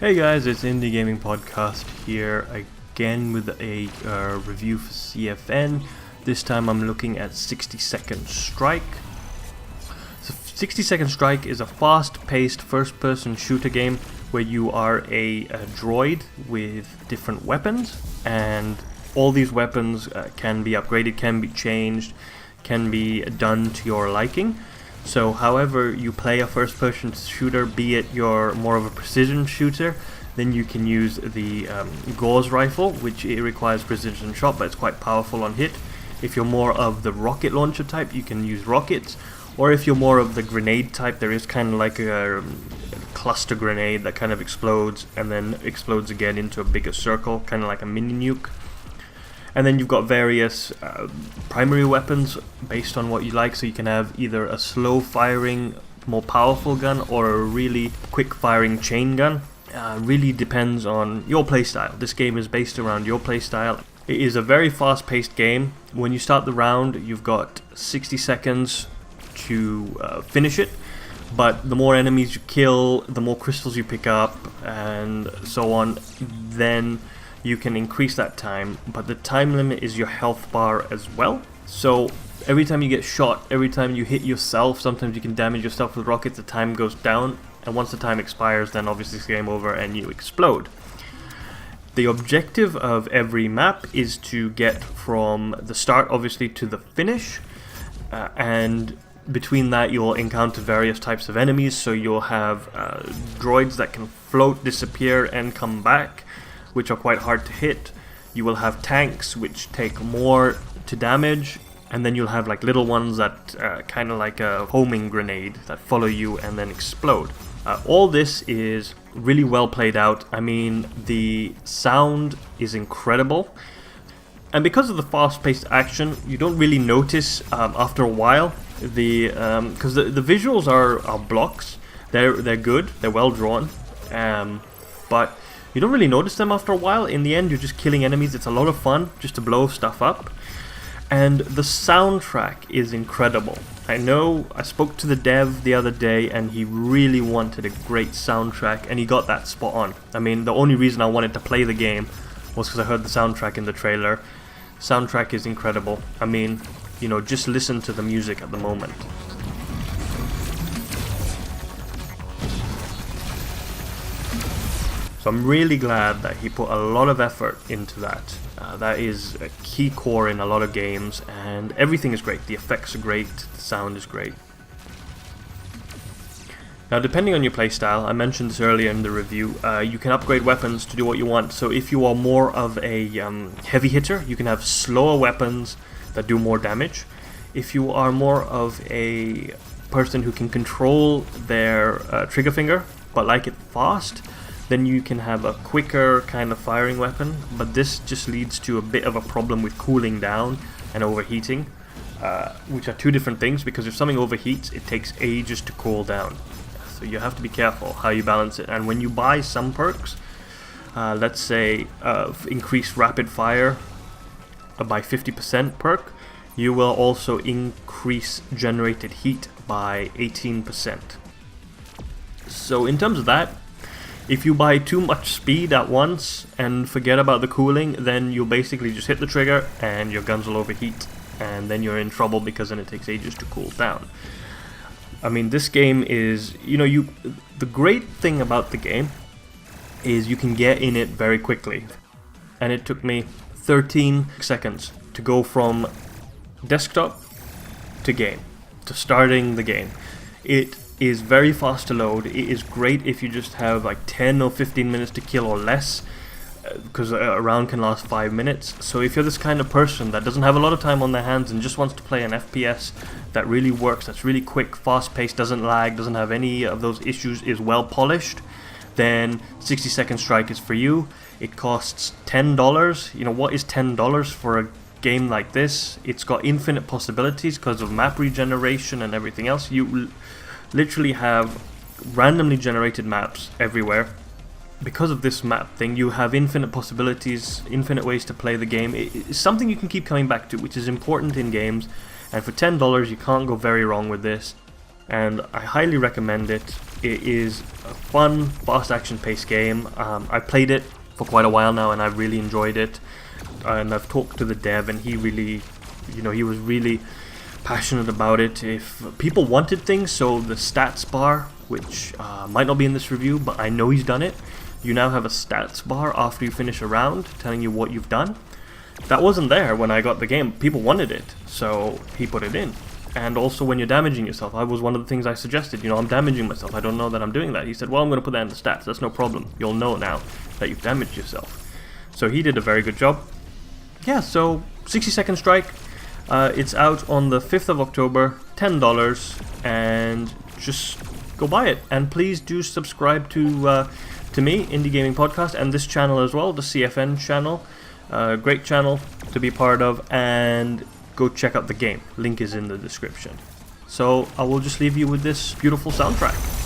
Hey guys, it's Indie Gaming Podcast here again with a review for CFN. This time I'm looking at 60 Second Strike. So 60 Second Strike is a fast-paced first-person shooter game where you are a droid with different weapons, and all these weapons can be upgraded, can be changed, can be done to your liking. So however you play a first-person shooter, be it you're more of a precision shooter, then you can use the Gauze rifle, which it requires precision shot, but it's quite powerful on hit. If you're more of the rocket launcher type, you can use rockets. Or if you're more of the grenade type, there is kind of like a cluster grenade that kind of explodes and then explodes again into a bigger circle, kind of like a mini nuke. And then you've got various primary weapons based on what you like, so you can have either a slow firing, more powerful gun or a really quick firing chain gun. Really depends on your playstyle. This game is based around your playstyle. It is a very fast-paced game. When you start the round, you've got 60 seconds to finish it, but the more enemies you kill, the more crystals you pick up, and so on, then you can increase that time, but the time limit is your health bar as well. So every time you get shot, every time you hit yourself, sometimes you can damage yourself with rockets, the time goes down, and once the time expires, then obviously it's game over and you explode. The objective of every map is to get from the start obviously to the finish, and between that you'll encounter various types of enemies. So you'll have droids that can float, disappear and come back, which are quite hard to hit. You will have tanks which take more to damage, and then you'll have like little ones that kind of like a homing grenade that follow you and then explode. All this is really well played out. I mean, the sound is incredible, and because of the fast-paced action, you don't really notice after a while because the visuals are blocks. They're good, they're well drawn, but you don't really notice them after a while. In the end, you're just killing enemies. It's a lot of fun just to blow stuff up. And the soundtrack is incredible. I know I spoke to the dev the other day and he really wanted a great soundtrack, and he got that spot on. I mean, the only reason I wanted to play the game was because I heard the soundtrack in the trailer. Soundtrack is incredible. I mean, you know, just listen to the music at the moment. So I'm really glad that he put a lot of effort into that. That is a key core in a lot of games, and everything is great. The effects are great, the sound is great. Now, depending on your playstyle, I mentioned this earlier in the review, you can upgrade weapons to do what you want. So if you are more of a heavy hitter, you can have slower weapons that do more damage. If you are more of a person who can control their trigger finger, but like it fast, then you can have a quicker kind of firing weapon, but this just leads to a bit of a problem with cooling down and overheating, which are two different things, because if something overheats, it takes ages to cool down. So you have to be careful how you balance it. And when you buy some perks, let's say increase rapid fire by 50% perk, you will also increase generated heat by 18%. So in terms of that, if you buy too much speed at once and forget about the cooling, then you'll basically just hit the trigger and your guns will overheat, and then you're in trouble because then it takes ages to cool down. I mean, this game is, you know, the great thing about the game is you can get in it very quickly. And it took me 13 seconds to go from desktop to game, to starting the game. It is very fast to load. It is great if you just have like 10 or 15 minutes to kill or less, because a round can last 5 minutes. So if you're this kind of person that doesn't have a lot of time on their hands and just wants to play an FPS that really works, that's really quick, fast paced, doesn't lag, doesn't have any of those issues, is well polished, then 60 Second Strike is for you. It costs $10. You know, what is $10 for a game like this? It's got infinite possibilities because of map regeneration and everything else. You literally have randomly generated maps everywhere. Because of this map thing, you have infinite possibilities, infinite ways to play the game. It's something you can keep coming back to, which is important in games, and for $10 you can't go very wrong with this. and I highly recommend it. It is a fun, fast action-paced game. I played it for quite a while now, and I really enjoyed it. And I've talked to the dev, and he really, he was really passionate about it. If people wanted things, so the stats bar, which might not be in this review, but I know he's done it. You now have a stats bar after you finish a round, telling you what you've done. That wasn't there when I got the game. People wanted it, so he put it in. And also when you're damaging yourself, that was one of the things I suggested. I'm damaging myself, I don't know that I'm doing that. He said, well, I'm going to put that in the stats, that's no problem. You'll know now that you've damaged yourself. So he did a very good job. Yeah, so 60-second strike. It's out on the 5th of October, $10, and just go buy it. And please do subscribe to me, Indie Gaming Podcast, and this channel as well, the CFN channel. Great channel to be part of, and go check out the game. Link is in the description. So I will just leave you with this beautiful soundtrack.